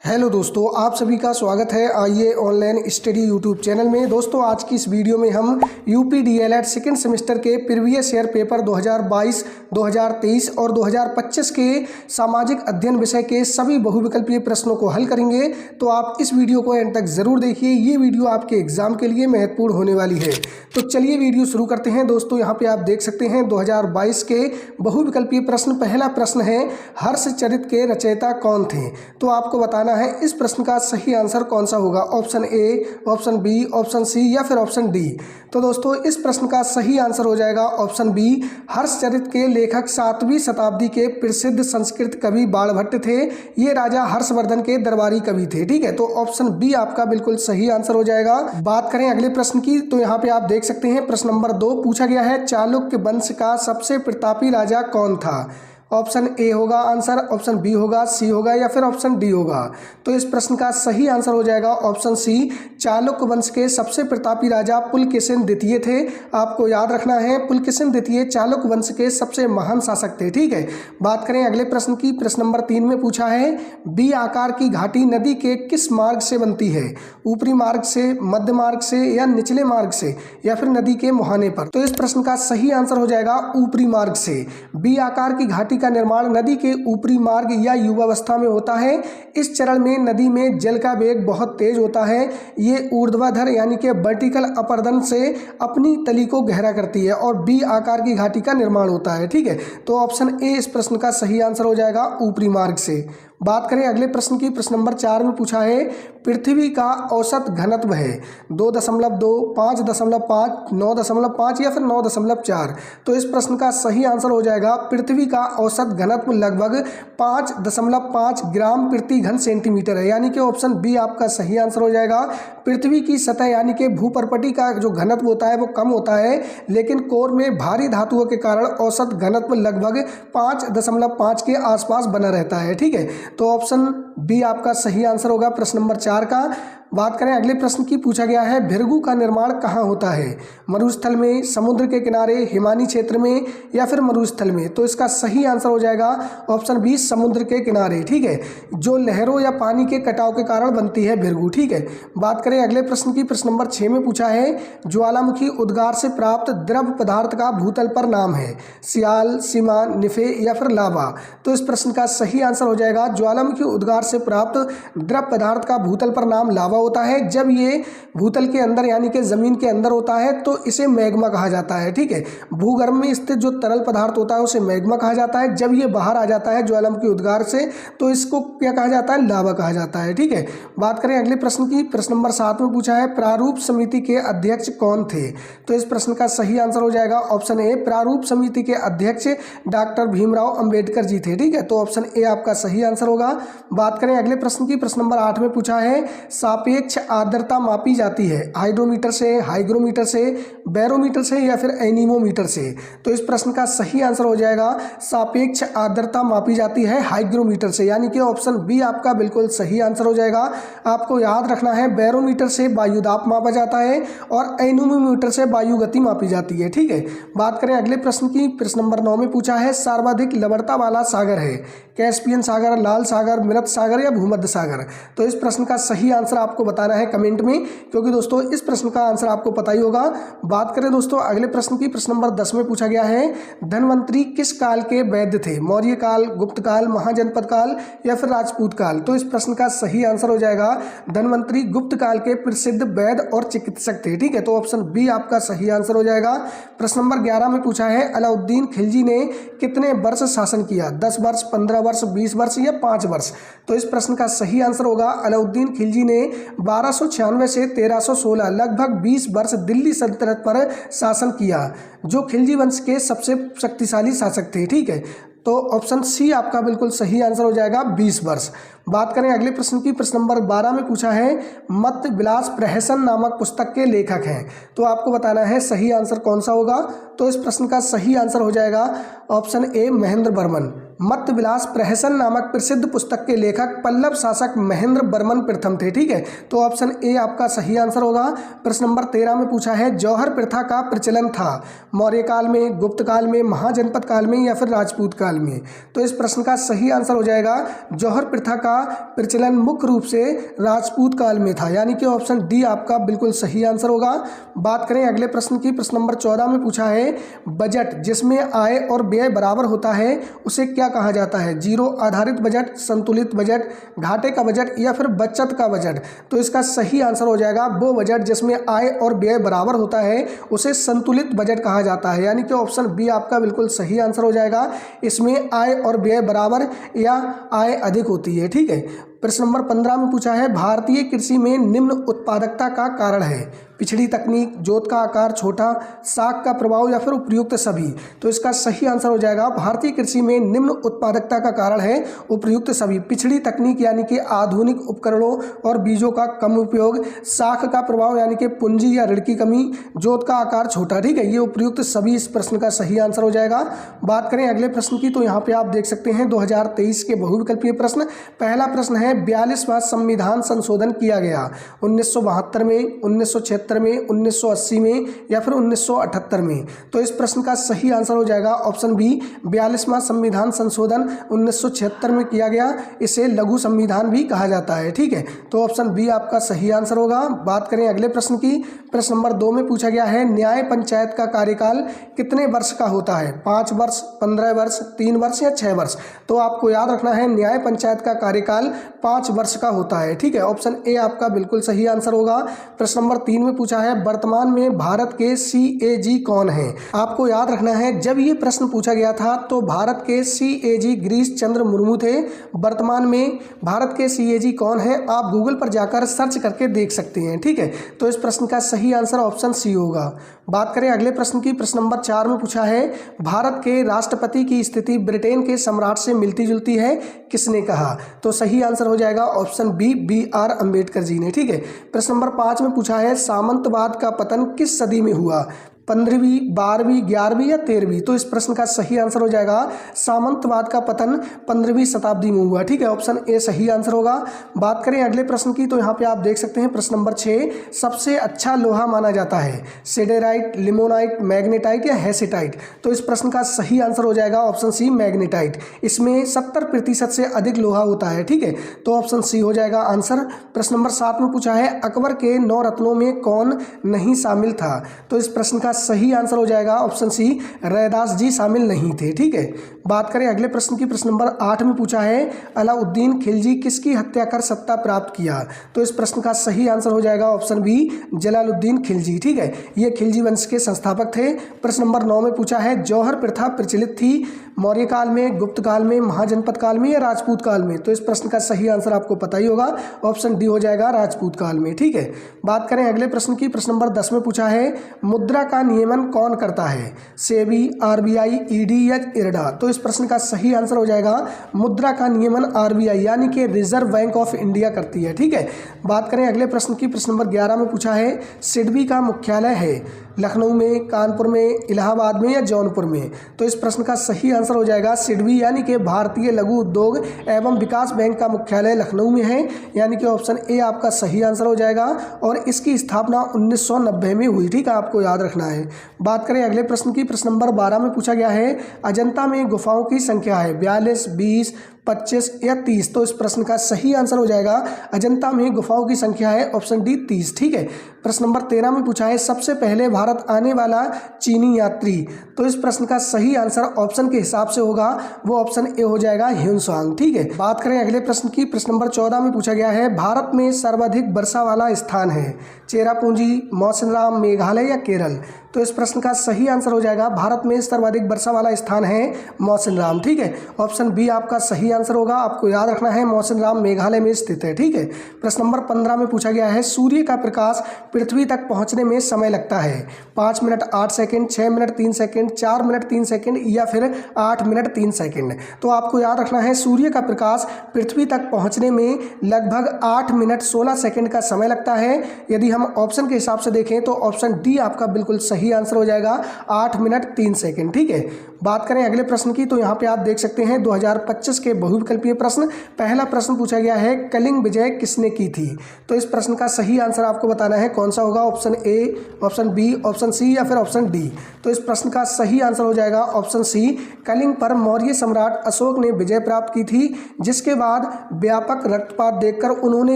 Hello दोस्तों, आप सभी का स्वागत है आइए ऑनलाइन स्टडी यूट्यूब चैनल में। दोस्तों आज की इस वीडियो में हम यूपी डीएलएड सेकेंड सेमेस्टर के प्रीवियस ईयर पेपर 2022, 2023 और 2025 के सामाजिक अध्ययन विषय के सभी बहुविकल्पीय प्रश्नों को हल करेंगे। तो आप इस वीडियो को एंड तक ज़रूर देखिए, ये वीडियो आपके एग्जाम के लिए महत्वपूर्ण होने वाली है। तो चलिए वीडियो शुरू करते हैं। दोस्तों यहाँ पे आप देख सकते हैं 2022 के बहुविकल्पीय प्रश्न। पहला प्रश्न है, हर्षचरित के रचयिता कौन थे? तो आपको बताना है इस प्रश्न का सही आंसर कौन सा होगा। Option A, option B, option C या फिर ऑप्शन डी। तो दोस्तों इस प्रश्न का सही आंसर हो जाएगा ऑप्शन बी। हर्षचरित के लेखक 7वीं शताब्दी के प्रसिद्ध संस्कृत कवि बाणभट्ट थे। ये राजा हर्षवर्धन के दरबारी कवि थे। ठीक है, तो ऑप्शन बी आपका बिल्कुल सही आंसर हो जाएगा। बात करें अगले प्रश्न की, तो यहाँ पे आप देख सकते हैं प्रश्न नंबर 2 पूछा गया है, चालुक्य वंश का सबसे प्रतापी राजा कौन था? ऑप्शन ए होगा आंसर, ऑप्शन बी होगा, सी होगा या फिर ऑप्शन डी होगा। तो इस प्रश्न का सही आंसर हो जाएगा ऑप्शन सी। चालुक्य वंश के सबसे प्रतापी राजा पुलकेशिन द्वितीय थे। आपको याद रखना है पुलकेशिन द्वितीय चालुक्य वंश के सबसे महान शासक थे। ठीक है, बात करें अगले प्रश्न की। प्रश्न नंबर 3 में पूछा है, बी आकार की घाटी नदी के किस मार्ग से बनती है? ऊपरी मार्ग से, मध्य मार्ग से या निचले मार्ग से या फिर नदी के मुहाने पर? तो इस प्रश्न का सही आंसर हो जाएगा ऊपरी मार्ग से। बी आकार की घाटी का निर्माण नदी के ऊपरी मार्ग या युवावस्था में होता है। इस चरण में नदी में जल का वेग बहुत तेज होता है। ये ऊर्ध्वाधर यानी कि वर्टिकल अपर्दन से अपनी तली को गहरा करती है और बी आकार की घाटी का निर्माण होता है। ठीक है, तो ऑप्शन ए इस प्रश्न का सही आंसर हो जाएगा ऊपरी मार्ग से। बात करें अगले प्रश्न की। प्रश्न नंबर 4 में पूछा है, पृथ्वी का औसत घनत्व है 2.2, 5.5, 9.5 या फिर 9.4। तो इस प्रश्न का सही आंसर हो जाएगा पृथ्वी का औसत घनत्व लगभग 5.5 ग्राम प्रति घन सेंटीमीटर है, यानी कि ऑप्शन बी आपका सही आंसर हो जाएगा। पृथ्वी की सतह यानी कि भूपर्पटी का जो घनत्व होता है वो कम होता है, लेकिन कोर में भारी धातुओं के कारण औसत घनत्व लगभग 5.5 के आसपास बना रहता है। ठीक है, तो ऑप्शन बी आपका सही आंसर होगा प्रश्न नंबर 4 का। बात करें अगले प्रश्न की। पूछा गया है, भृगु का निर्माण कहाँ होता है? मरुस्थल में, समुद्र के किनारे, हिमानी क्षेत्र में या फिर मरुस्थल में? तो इसका सही आंसर हो जाएगा ऑप्शन बी, समुद्र के किनारे। ठीक है, जो लहरों या पानी के कटाव के कारण बनती है भृगु। ठीक है, बात करें अगले प्रश्न की। प्रश्न नंबर 6 में पूछा है, ज्वालामुखी उद्गार से प्राप्त द्रव पदार्थ का भूतल पर नाम है? सियाल, सीमा, निफे या फिर लावा? तो इस प्रश्न का सही आंसर हो जाएगा, ज्वालामुखी उद्गार से प्राप्त द्रव पदार्थ का भूतल पर नाम लावा होता है। जब ये भूतल के अंदर यानी कि जमीन के अंदर होता है तो इसे मैग्मा कहा जाता है। ठीक है, भूगर्भ में स्थित जो तरल पदार्थ होता है उसे मैग्मा कहा जाता है। जब ये बाहर आ जाता है ज्वालामुखी उद्गार से तो इसको क्या कहा जाता है? लावा कहा जाता है। ठीक है, बात करें अगले प्रश्न की। प्रश्न नंबर 7 में पूछा है, प्रारूप समिति के अध्यक्ष कौन थे? तो इस प्रश्न का सही आंसर हो जाएगा ऑप्शन ए, प्रारूप समिति के अध्यक्ष डॉक्टर भीमराव अंबेडकर जी थे। ठीक है, तो ऑप्शन ए आपका सही आंसर होगा। बात करें अगले प्रश्न की। प्रश्न नंबर 8 में पूछा है, सापेक्ष आर्द्रता मापी जाती है हाइड्रोमीटर से, हाइग्रोमीटर से, बैरोमीटर से या फिर एनीमोमीटर से? तो इस प्रश्न का सही आंसर हो जाएगा, सापेक्ष आर्द्रता मापी जाती है हाइग्रोमीटर से, यानी कि ऑप्शन बी आपका बिल्कुल सही आंसर हो जाएगा। आपको याद रखना है बैरोमीटर से वायुदाब मापा जाता है और एनीमोमीटर से वायु गति मापी जाती है। ठीक है, बात करें अगले प्रश्न की। प्रश्न नंबर 9 में पूछा है, सर्वाधिक लवणता वाला सागर है? कैस्पियन सागर, लाल सागर, मृत सागर या भूमध्य सागर? तो इस प्रश्न का सही आंसर आपको बताना है कमेंट में, क्योंकि दोस्तों इस प्रश्न का आंसर आपको पता ही होगा। बात करें दोस्तों अगले प्रश्न की। प्रश्न नंबर 10 में पूछा गया है, धन्वंतरी किस काल के वैद्य थे? मौर्य काल, गुप्त काल, महाजनपद काल या फिर राजपूत काल? तो इस प्रश्न का सही आंसर हो जाएगा, धन्वंतरी गुप्त काल के प्रसिद्ध वैद्य और चिकित्सक थे। ठीक है, तो ऑप्शन बी आपका सही आंसर हो जाएगा। प्रश्न नंबर 11 में पूछा है, अलाउद्दीन खिलजी ने कितने वर्ष शासन किया? 10 वर्ष, 15 वर्ष, 20 वर्ष या 5 वर्ष? तो इस प्रश्न का सही आंसर होगा, अलाउद्दीन खिलजी ने 1296 से 1316 लगभग 20 वर्ष दिल्ली सल्तनत पर शासन किया, जो खिलजी वंश के सबसे शक्तिशाली शासक थे। ठीक है, तो ऑप्शन सी आपका बिल्कुल सही आंसर हो जाएगा 20 वर्ष। बात करें अगले प्रश्न की। प्रश्न नंबर 12 में पूछा है, मत विलास प्रहसन नामक पुस्तक के लेखक हैं? तो आपको बताना है सही आंसर कौन सा होगा। तो इस प्रश्न का सही आंसर हो जाएगा ऑप्शन ए, महेंद्र बर्मन। मत्त विलास प्रहसन नामक प्रसिद्ध पुस्तक के लेखक पल्लव शासक महेंद्र वर्मन प्रथम थे। ठीक है, तो ऑप्शन ए आपका सही आंसर होगा। प्रश्न नंबर 13 में पूछा है जौहर प्रथा का प्रचलन था मौर्य काल में, गुप्त काल में, महाजनपद काल में या फिर राजपूत काल में। तो इस प्रश्न का सही आंसर हो जाएगा जौहर प्रथा का प्रचलन मुख्य रूप से राजपूत काल में था, यानी कि ऑप्शन डी आपका बिल्कुल सही आंसर होगा। बात करें अगले प्रश्न की। प्रश्न नंबर 14 में पूछा है बजट जिसमें आय और व्यय बराबर होता है उसे क्या कहा जाता है? जीरो आधारित बजट, संतुलित बजट, घाटे का बजट या फिर बचत का बजट। तो इसका सही आंसर हो जाएगा वो बजट जिसमें आय और व्यय बराबर होता है उसे संतुलित बजट कहा जाता है, यानी कि ऑप्शन बी आपका बिल्कुल सही आंसर हो जाएगा। इसमें आय और व्यय बराबर या आय अधिक होती है। ठीक है, प्रश्न नंबर 15 में पूछा है भारतीय कृषि में निम्न उत्पादकता का कारण है? पिछड़ी तकनीक, जोत का आकार छोटा, साग का प्रभाव या फिर उपयुक्त सभी। तो इसका सही आंसर हो जाएगा भारतीय कृषि में निम्न उत्पादकता का कारण है उपयुक्त सभी। पिछड़ी तकनीक यानी कि आधुनिक उपकरणों और बीजों का कम उपयोग, साख का प्रभाव यानी कि पूंजी या ऋण की कमी, जोत का आकार छोटा। ठीक है, ये उपयुक्त सभी इस प्रश्न का सही आंसर हो जाएगा। बात करें अगले प्रश्न की, तो यहाँ पे आप देख सकते हैं 2023 के बहुविकल्पीय प्रश्न। पहला प्रश्न है 42वां संविधान संशोधन किया गया 1972 में, 1976 में, 1980 में या फिर 1978 में। तो इस प्रश्न का सही आंसर हो जाएगा ऑप्शन बी 42वां संविधान संशोधन 1976 में किया गया। इसे लघु संविधान भी कहा जाता है। ठीक है, तो ऑप्शन बी आपका सही आंसर होगा। बात करें अगले प्रश्न की। प्रश्न नंबर 2 में पूछा गया है न्याय पंचायत का कार्यकाल कितने वर्ष का होता है? 5 वर्ष, 15 वर्ष, 3 वर्ष या 6 वर्ष। तो आपको याद रखना है न्याय पंचायत का कार्यकाल 5 वर्ष का होता है। ठीक है, ऑप्शन ए आपका बिल्कुल सही आंसर होगा। प्रश्न नंबर 3 में पूछा है वर्तमान में भारत के CAG कौन है? आपको याद रखना है जब ये प्रश्न पूछा गया था तो भारत के CAG गिरीश चंद्र मुर्मू थे। वर्तमान में भारत के CAG कौन है आप गूगल पर जाकर सर्च करके देख सकते हैं। ठीक है, तो इस प्रश्न का सही आंसर ऑप्शन सी होगा। बात करें अगले प्रश्न की। प्रश्न नंबर 4 में पूछा है भारत के राष्ट्रपति की स्थिति ब्रिटेन के सम्राट से मिलती जुलती है, किसने कहा? तो सही आंसर हो जाएगा option B BR Ambedkar ji ने। ठीक है, प्रश्न नंबर 5 में पूछा है सामंतवाद का पतन किस सदी में हुआ? 15वीं, 12वीं, 11वीं या 13वीं। तो इस प्रश्न का सही आंसर हो जाएगा सामंतवाद का पतन 15वीं शताब्दी में हुआ। ठीक है, ऑप्शन ए सही आंसर होगा। बात करें अगले प्रश्न की, तो यहाँ पे आप देख सकते हैं प्रश्न नंबर 6 सबसे अच्छा लोहा माना जाता है सिडेराइट, लिमोनाइट, मैग्नेटाइट या हेसिटाइट। तो इस प्रश्न का सही आंसर हो जाएगा ऑप्शन सी मैग्नेटाइट। इसमें 70% से अधिक लोहा होता है। ठीक है, तो ऑप्शन सी हो जाएगा आंसर। प्रश्न नंबर 7 में पूछा है अकबर के 9 रत्नों में कौन नहीं शामिल था? तो इस प्रश्न का सही आंसर हो जाएगा ऑप्शन सी रैदास जी शामिल नहीं थे। ठीक है, बात करें अगले प्रश्न की। प्रश्न नंबर 8 में पूछा है अलाउद्दीन खिलजी किसकी हत्या कर सत्ता प्राप्त किया? तो इस प्रश्न का सही आंसर हो जाएगा ऑप्शन बी जलालुद्दीन खिलजी। ठीक है, ये खिलजी वंश के संस्थापक थे। प्रश्न नंबर 9 में पूछा है जौहर प्रथा प्रचलित थी मौर्य काल में, गुप्त काल में, महाजनपद काल में या राजपूत काल में? तो इस प्रश्न का सही आंसर आपको पता ही होगा, ऑप्शन डी हो जाएगा राजपूत काल में। ठीक है, बात करें अगले प्रश्न की। प्रश्न नंबर 10 में पूछा है मुद्रा का नियमन कौन करता है? सेबी, RBI, ED या इरडा? तो इस प्रश्न का सही आंसर हो जाएगा मुद्रा का नियमन RBI यानी कि रिजर्व बैंक ऑफ इंडिया करती है। ठीक है, बात करें अगले प्रश्न की। प्रश्न नंबर 11 में पूछा है सिडबी का मुख्यालय है लखनऊ में, कानपुर में, इलाहाबाद में या जौनपुर में? तो इस प्रश्न का सही आंसर हो जाएगा सिडबी यानी कि भारतीय लघु उद्योग एवं विकास बैंक का मुख्यालय लखनऊ में है, यानी कि ऑप्शन ए आपका सही आंसर हो जाएगा। और इसकी स्थापना 1990 में हुई। ठीक है, आपको याद रखना है। बात करें अगले प्रश्न की। प्रश्न नंबर 12 में पूछा गया है अजंता में गुफाओं की संख्या है 42, 20, 25 या 30। तो इस प्रश्न का सही आंसर हो जाएगा अजंता में गुफाओं की संख्या है ऑप्शन डी 30। ठीक है, प्रश्न नंबर 13 में पूछा है सबसे पहले भारत आने वाला चीनी यात्री। तो इस प्रश्न का सही आंसर ऑप्शन के हिसाब से होगा वो ऑप्शन ए हो जाएगा ह्यूनसांग। ठीक है, बात करें अगले प्रश्न की। प्रश्न नंबर 14 में पूछा गया है भारत में सर्वाधिक वर्षा वाला स्थान है चेरापूंजी, मौसिनराम, मेघालय या केरल? तो इस प्रश्न का सही आंसर हो जाएगा भारत में सर्वाधिक वर्षा वाला स्थान है मौसिनराम। ठीक है, ऑप्शन बी आपका सही आंसर होगा। आपको याद रखना है मौसिनराम मेघालय में स्थित है। ठीक है, प्रश्न नंबर 15 में पूछा गया है सूर्य का प्रकाश पृथ्वी तक पहुंचने में समय लगता है 5 minute 8 second, 6 minute 3 second, 4 minute 3 second या फिर 8 मिनट 3 सेकंड। तो आपको याद रखना है सूर्य का प्रकाश पृथ्वी तक पहुंचने में लगभग 8 मिनट 16 सेकंड का समय लगता है। यदि हम ऑप्शन के हिसाब से देखें तो ऑप्शन डी आपका बिल्कुल सही आंसर हो जाएगा 8 मिनट 3 सेकंड। ठीक है, बात करें अगले प्रश्न की तो यहाँ पे आप देख सकते हैं 2025 के बहुविकल्पीय प्रश्न। पहला प्रश्न पूछा गया है कलिंग विजय किसने की थी। तो इस प्रश्न का सही आंसर आपको बताना है कौन सा होगा, option A, option B, option C या फिर ऑप्शन डी। तो इस प्रश्न का सही आंसर हो जाएगा ऑप्शन सी, कलिंग पर मौर्य सम्राट अशोक ने विजय प्राप्त की थी, जिसके बाद व्यापक रक्तपात देखकर उन्होंने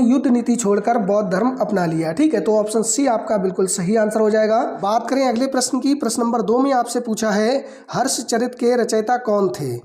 युद्ध नीति छोड़कर बौद्ध धर्म अपना लिया। ठीक है, तो ऑप्शन सी आपका बिल्कुल सही आंसर हो जाएगा। बात करें अगले प्रश्न की, प्रश्न नंबर 2 में आपसे पूछा है हर्षचरित के रचयिता कौन थे।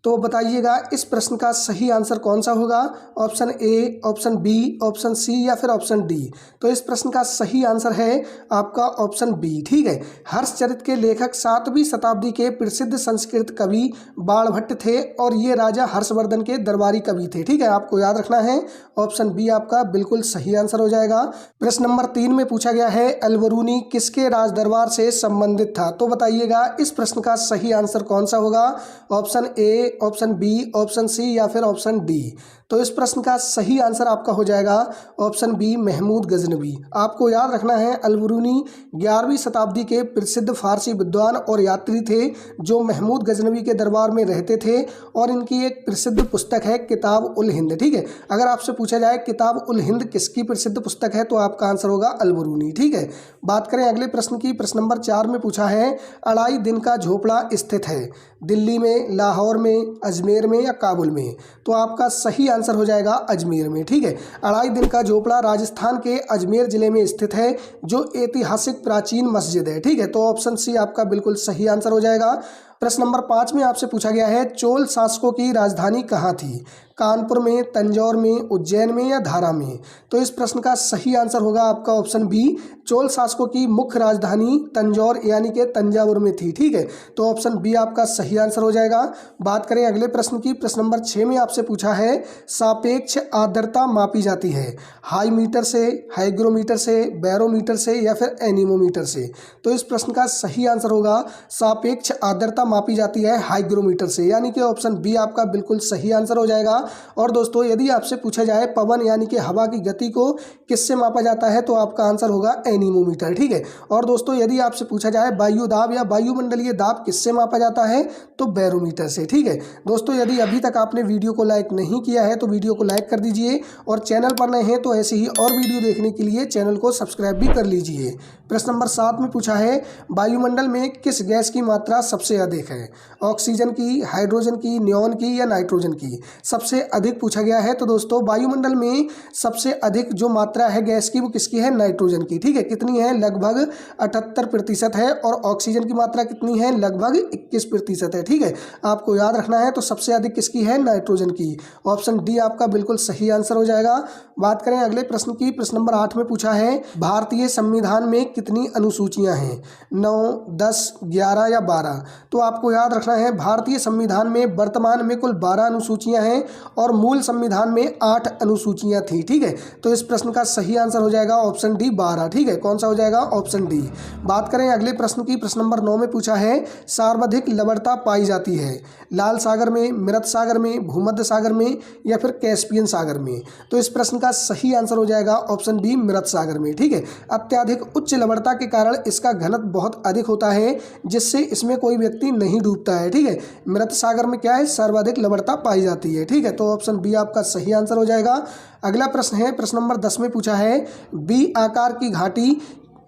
तो बताइएगा इस प्रश्न का सही आंसर कौन सा होगा, option A, option B, option C या फिर ऑप्शन डी। तो इस प्रश्न का सही आंसर है आपका ऑप्शन बी। ठीक है, हर्षचरित के लेखक 7वीं शताब्दी के प्रसिद्ध संस्कृत कवि बाणभट्ट थे और ये राजा हर्षवर्धन के दरबारी कवि थे। ठीक है, आपको याद रखना है ऑप्शन बी आपका बिल्कुल सही आंसर हो जाएगा। प्रश्न नंबर 3 में पूछा गया है अलबरूनी किसके राज दरबार से संबंधित था। तो बताइएगा इस प्रश्न का सही आंसर कौन सा होगा, option A, option B, option C या फिर ऑप्शन डी। तो इस प्रश्न का सही आंसर आपका हो जाएगा ऑप्शन बी, महमूद गजनवी। आपको याद रखना है अलबरूनी 11वीं शताब्दी के प्रसिद्ध फारसी विद्वान और यात्री थे जो महमूद गजनवी के दरबार में रहते थे और इनकी एक प्रसिद्ध पुस्तक है किताब उल हिंद। ठीक है, अगर आपसे पूछा जाए किताब उल हिंद किसकी प्रसिद्ध पुस्तक है तो आपका आंसर होगा अलबरूनी। ठीक है, बात करें अगले प्रश्न की, प्रश्न नंबर 4 में पूछा है अढ़ाई दिन का झोपड़ा स्थित है दिल्ली में, लाहौर में, अजमेर में या काबुल में। तो आपका सही आंसर हो जाएगा अजमेर में। ठीक है, अढ़ाई दिन का झोपड़ा राजस्थान के अजमेर जिले में स्थित है जो ऐतिहासिक प्राचीन मस्जिद है। ठीक है, तो ऑप्शन सी आपका बिल्कुल सही आंसर हो जाएगा। प्रश्न नंबर 5 में आपसे पूछा गया है चोल शासकों की राजधानी कहाँ थी, कानपुर में, तंजौर में, उज्जैन में या धारा में। तो इस प्रश्न का सही आंसर होगा आपका ऑप्शन बी, चोल शासकों की मुख्य राजधानी तंजौर यानी कि तंजावुर में थी। ठीक है, तो ऑप्शन बी आपका सही आंसर हो जाएगा। बात करें अगले प्रश्न की, प्रश्न नंबर 6 में आपसे पूछा है सापेक्ष आर्द्रता मापी जाती है हाईमीटर से, हाइग्रोमीटर से, बैरोमीटर से या फिर एनीमोमीटर से। तो इस प्रश्न का सही आंसर होगा सापेक्ष आर्द्रता मापी जाती है हाइग्रोमीटर से, यानी कि ऑप्शन बी आपका बिल्कुल सही आंसर हो जाएगा। और दोस्तों यदि आपसे पूछा जाए पवन यानी कि हवा की गति को किससे मापा जाता है तो आपका आंसर होगा एनीमोमीटर। ठीक है, और दोस्तों यदि आपसे पूछा जाए वायु दाब या वायुमंडलीय दाब किससे मापा जाता है तो बैरोमीटर से। ठीक है दोस्तों, यदि अभी तक आपने वीडियो को लाइक नहीं किया है तो वीडियो को लाइक कर दीजिए और चैनल पर नए हैं तो ऐसे ही और वीडियो देखने के लिए चैनल को सब्सक्राइब भी कर लीजिए। प्रश्न नंबर 7 में पूछा है वायुमंडल में किस गैस की मात्रा सबसे अधिक है, ऑक्सीजन की, हाइड्रोजन की, नियॉन की या नाइट्रोजन की। सबसे अधिक पूछा गया है तो दोस्तों वायुमंडल में सबसे अधिक जो मात्रा है गैस की वो किसकी है, नाइट्रोजन की। ठीक है, कितनी है, लगभग 78% है और ऑक्सीजन की मात्रा कितनी है, लगभग 21% है। ठीक है, आपको याद रखना है तो सबसे अधिक किसकी है, नाइट्रोजन की। ऑप्शन डी आपका बिल्कुल सही आंसर हो जाएगा। बात करें अगले प्रश्न की, प्रश्न नंबर 8 में पूछा है भारतीय संविधान में कितनी अनुसूचियां हैं, 9, 10, 11 या 12। तो आपको याद रखना है भारतीय संविधान में वर्तमान में कुल 12 अनुसूचियां हैं और मूल संविधान में 8 अनुसूचियां थी। ठीक है, तो इस प्रश्न का सही आंसर हो जाएगा ऑप्शन डी 12। ठीक है, कौन सा हो जाएगा, ऑप्शन डी। बात करें अगले प्रश्न की, प्रश्न नंबर 9 में पूछा है सर्वाधिक लवणता पाई जाती है लाल सागर में, मृत सागर में, भूमध्य सागर में या फिर कैस्पियन सागर में। तो इस प्रश्न का सही आंसर हो जाएगा ऑप्शन बी, मृत सागर में। ठीक है, अत्यधिक उच्च लवणता के कारण इसका घनत्व बहुत अधिक होता है जिससे इसमें कोई व्यक्ति नहीं डूबता है। ठीक है, मृत सागर में क्या है, सर्वाधिक लवणता पाई जाती है। ठीक है, तो ऑप्शन बी आपका सही आंसर हो जाएगा। अगला प्रश्न है, प्रश्न नंबर 10 में पूछा है बी आकार की घाटी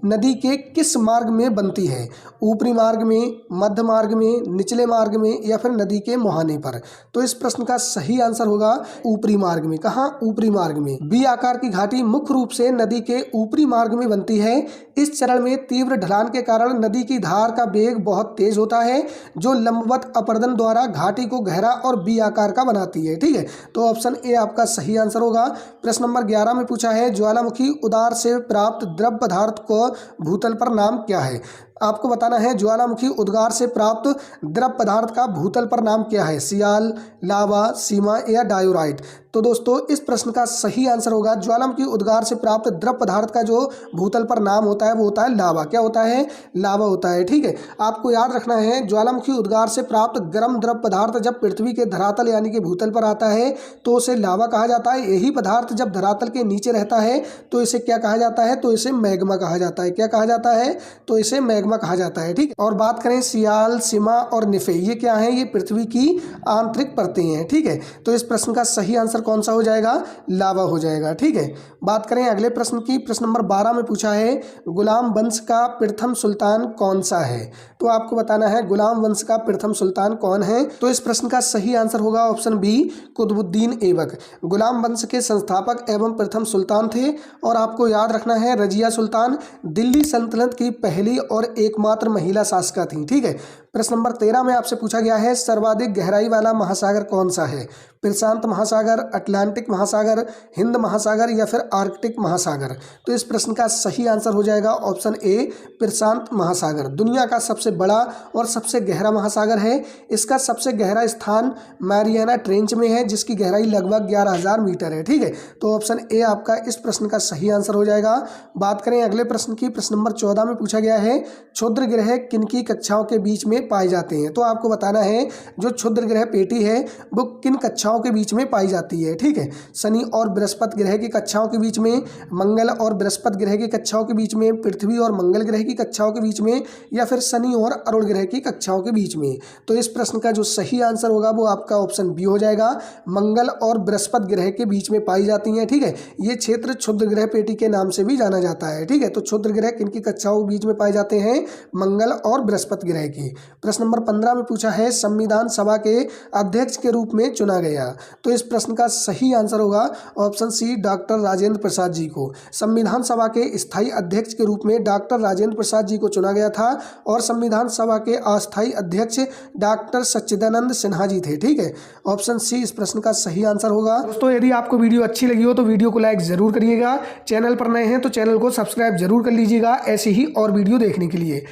नदी के किस मार्ग में बनती है, ऊपरी मार्ग में, मध्य मार्ग में, निचले मार्ग में या फिर नदी के मुहाने पर। तो इस प्रश्न का सही आंसर होगा ऊपरी मार्ग में। कहाँ, ऊपरी मार्ग में। बी आकार की घाटी मुख्य रूप से नदी के ऊपरी मार्ग में बनती है। इस चरण में तीव्र ढलान के कारण नदी की धार का वेग बहुत तेज होता है जो लंबवत अपरदन द्वारा घाटी को गहरा और बी आकार का बनाती है। ठीक है, तो ऑप्शन ए आपका सही आंसर होगा। प्रश्न नंबर 11 में पूछा है ज्वालामुखी उद्गार से प्राप्त द्रव पदार्थ को भूतल पर नाम क्या है। आपको बताना है ज्वालामुखी उद्गार से प्राप्त द्रव पदार्थ का भूतल पर नाम क्या है, सियाल, लावा, सीमा या डायोराइट। तो दोस्तों इस प्रश्न का सही आंसर होगा ज्वालामुखी उद्गार से प्राप्त द्रव पदार्थ का जो भूतल पर नाम होता है वो होता है लावा। क्या होता है, लावा होता है। ठीक है, आपको याद रखना है ज्वालामुखी उद्गार से प्राप्त गर्म द्रव पदार्थ जब पृथ्वी के धरातल यानी कि भूतल पर आता है तो उसे लावा कहा जाता है। यही पदार्थ जब धरातल के नीचे रहता है तो इसे क्या कहा जाता है, तो इसे मैग्मा कहा जाता है। क्या कहा जाता है, तो इसे मैग्मा मैग्मा कहा जाता है। ठीक है, और बात करें सियाल, सिमा और निफे, ये क्या है? ये पृथ्वी की आंतरिक परतें हैं। ठीक है, तो इस प्रश्न का सही आंसर कौन सा हो जाएगा? लावा हो जाएगा। ठीक है, बात करें अगले प्रश्न की। प्रश्न नंबर 12 में पूछा है गुलाम वंश का प्रथम सुल्तान कौन सा है? तो आपको बताना है गुलाम वंश का प्रथम सुल्तान कौन है। तो इस प्रश्न का सही आंसर होगा ऑप्शन बी, कुतुबुद्दीन ऐबक। गुलाम वंश के संस्थापक एवं प्रथम सुल्तान थे और आपको याद रखना है रजिया सुल्तान दिल्ली सल्तनत की पहली और एकमात्र महिला शासका थी। ठीक है, प्रश्न नंबर 13 में आपसे पूछा गया है सर्वाधिक गहराई वाला महासागर कौन सा है? प्रशांत महासागर, अटलांटिक महासागर, हिंद महासागर या फिर आर्कटिक महासागर? तो इस प्रश्न का सही आंसर हो जाएगा ऑप्शन ए, प्रशांत महासागर। दुनिया का सबसे बड़ा और सबसे गहरा महासागर है। इसका सबसे गहरा स्थान मैरियाना ट्रेंच में है जिसकी गहराई लगभग 11,000 मीटर है। ठीक है, तो ऑप्शन ए आपका इस प्रश्न का सही आंसर हो जाएगा। बात करें अगले प्रश्न की। प्रश्न नंबर 14 में पूछा गया है क्षुद्र ग्रह किनकी कक्षाओं के बीच में पाए जाते हैं? तो आपको बताना है जो क्षुद्र ग्रह पेटी है वो किन कक्षाओं के बीच में पाई जाती है। ठीक है, शनि और बृहस्पति ग्रह की कक्षाओं के बीच में, मंगल और बृहस्पति ग्रह की कक्षाओं के बीच में, पृथ्वी और मंगल ग्रह की कक्षाओं के बीच में, या फिर शनि और अरुण ग्रह की कक्षाओं के बीच में? तो इस प्रश्न का जो सही आंसर होगा वो आपका ऑप्शन बी हो जाएगा, मंगल और बृहस्पति ग्रह के बीच में पाई जाती हैं। ठीक है, ये क्षेत्र क्षुद्र ग्रह पेटी के नाम से भी जाना जाता है। ठीक है, तो क्षुद्र ग्रह किनकी कक्षाओं के बीच में पाए जाते हैं? मंगल और बृहस्पति ग्रह की। प्रश्न नंबर 15 में पूछा है संविधान सभा के अध्यक्ष के रूप में चुना गया। तो इस प्रश्न का सही आंसर होगा option C, doctor Rajendra Prasad ji को। संविधान सभा के स्थायी अध्यक्ष के रूप में डॉक्टर राजेंद्र प्रसाद जी को चुना गया था और संविधान सभा के अस्थायी अध्यक्ष डॉक्टर सच्चिदानंद सिन्हा जी थे। ठीक है, ऑप्शन सी इस प्रश्न का सही आंसर होगा। दोस्तों यदि आपको वीडियो अच्छी लगी हो तो वीडियो को लाइक जरूर करिएगा, चैनल पर नए हैं तो चैनल को सब्सक्राइब जरूर कर लीजिएगा ऐसे ही और वीडियो देखने के लिए।